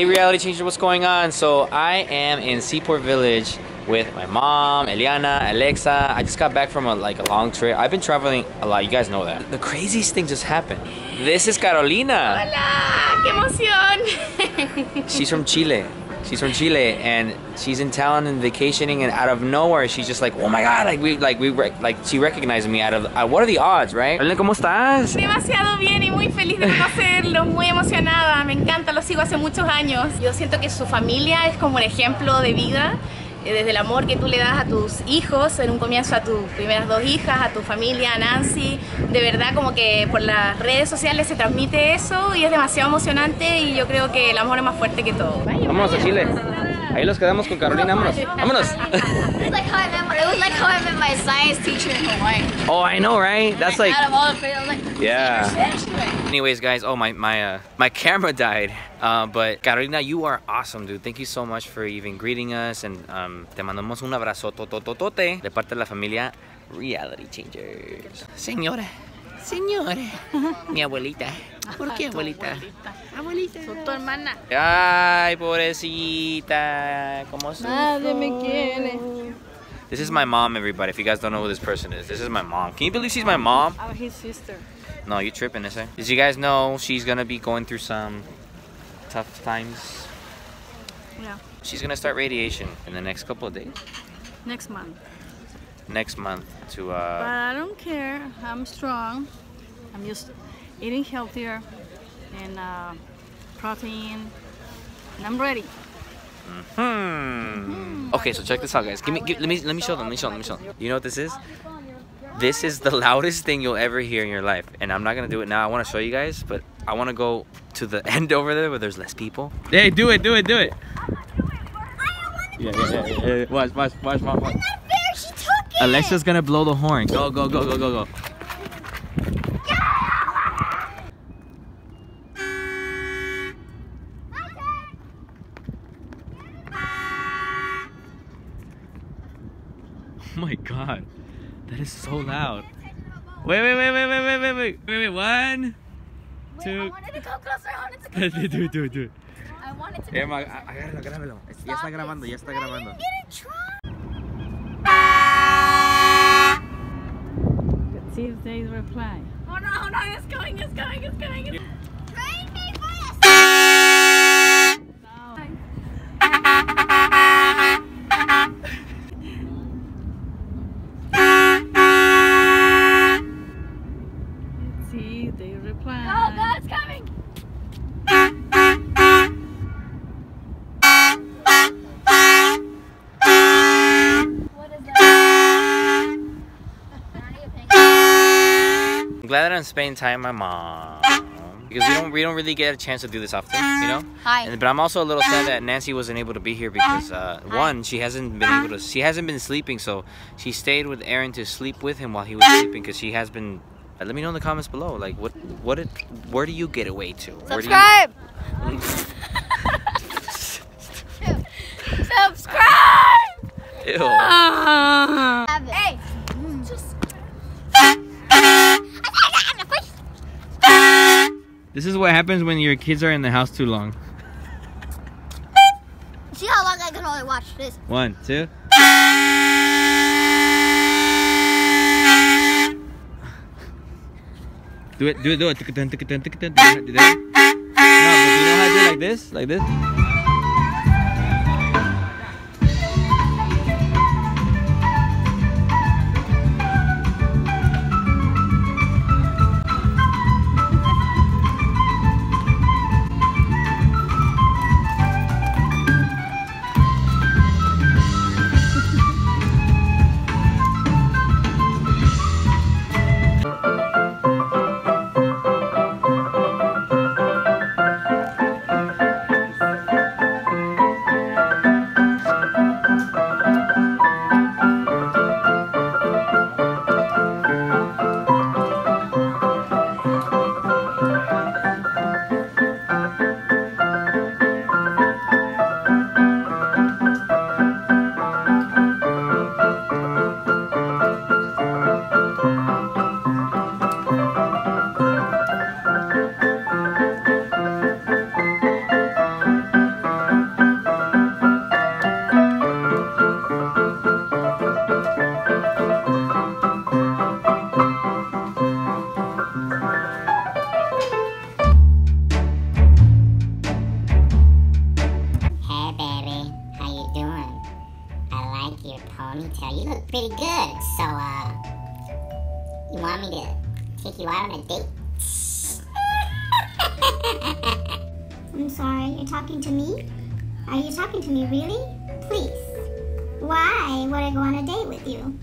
Hey Reality Changer, what's going on? So I am in Seaport Village with my mom, Eliana, Alexa. I just got back from a long trip. I've been traveling a lot, you guys know that. The craziest thing just happened. This is Carolina. Hola, qué emoción. She's from Chile. She's from Chile and she's in town and vacationing, and out of nowhere she's just like, oh my god, she recognized me out of what are the odds, right? Hola, ¿cómo estás? Demasiado bien y muy feliz de conocerlo, muy emocionada, me encanta, lo sigo hace muchos años. Yo siento que su familia es como un ejemplo de vida, desde el amor que tú le das a tus hijos, en un comienzo a tus primeras dos hijas, a tu familia, a Nancy. De verdad como que por las redes sociales se transmite eso y es demasiado emocionante y yo creo que el amor es más fuerte que todo. Vámonos a Chile. Ahí los quedamos con Carolina, vámonos. Vámonos. It was like how I met my science teacher in Hawaii. Oh, I know, right? That's like, out of all the field, I was like, yeah. Anyways, guys, oh my camera died. But Carolina, you are awesome, dude. Thank you so much for even greeting us, and te mandamos un abrazo totototote de parte de la familia Reality Changers. Señora, mi abuelita. ¿Por qué, abuelita? Abuelita. Soy tu hermana. Ay, pobrecita. ¿Cómo sufro? Nadie me quiere. This is my mom, everybody. If you guys don't know who this person is, this is my mom. Can you believe she's my mom? I'm his sister. No, you're tripping, ese. Did you guys know she's gonna be going through some tough times? Yeah. She's gonna start radiation in the next couple of days. Next month. Next month to But I don't care. I'm strong. I'm just eating healthier and protein, and I'm ready. Okay, so check this out, guys. Let me show them. You know what this is? This is the loudest thing you'll ever hear in your life, and I'm not gonna do it now. I want to show you guys, but I want to go to the end over there where there's less people. Hey, do it. Yeah. Watch. Alexa's gonna blow the horn. Go. Oh my god, that is so loud. Wait. 1, 2. I wanted to go closer. I wanted to go closer. Do it. I wanted to go Grábalo. Ya está grabando. Let's see if they reply. Oh no, it's going. Train me first. Let's see if they reply. Oh God, it's coming. I'm glad that I'm spending time with my mom because we don't really get a chance to do this often, you know. Hi. But I'm also a little sad that Nancy wasn't able to be here because one, she hasn't been sleeping, so she stayed with Aaron to sleep with him while he was sleeping because she has been. Let me know in the comments below, like where do you get away to? Subscribe. Subscribe. Ew. Hey. This is what happens when your kids are in the house too long. See how long I can only watch this. 1, 2. Do it. Do that. No, but do you know how to do it like this? Like this? you look pretty good. So, you want me to take you out on a date? I'm sorry, you're talking to me? Are you talking to me, really? Please. Why would I go on a date with you?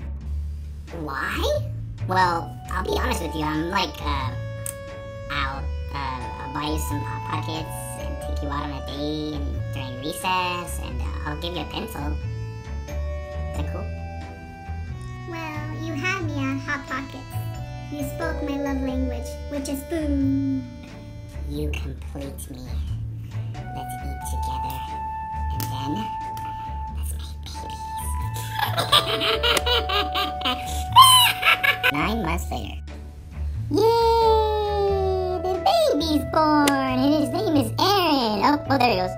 Why? Well, I'll be honest with you. I'm like, I'll buy you some Hot Pockets and take you out on a date and during recess, and I'll give you a pencil. Is that cool? Well, you had me at Hot Pockets. You spoke my love language, which is food. You complete me. Let's eat together, and then let's make babies. 9 months later. Yay! The baby's born, and his name is Aaron. Oh, there he goes.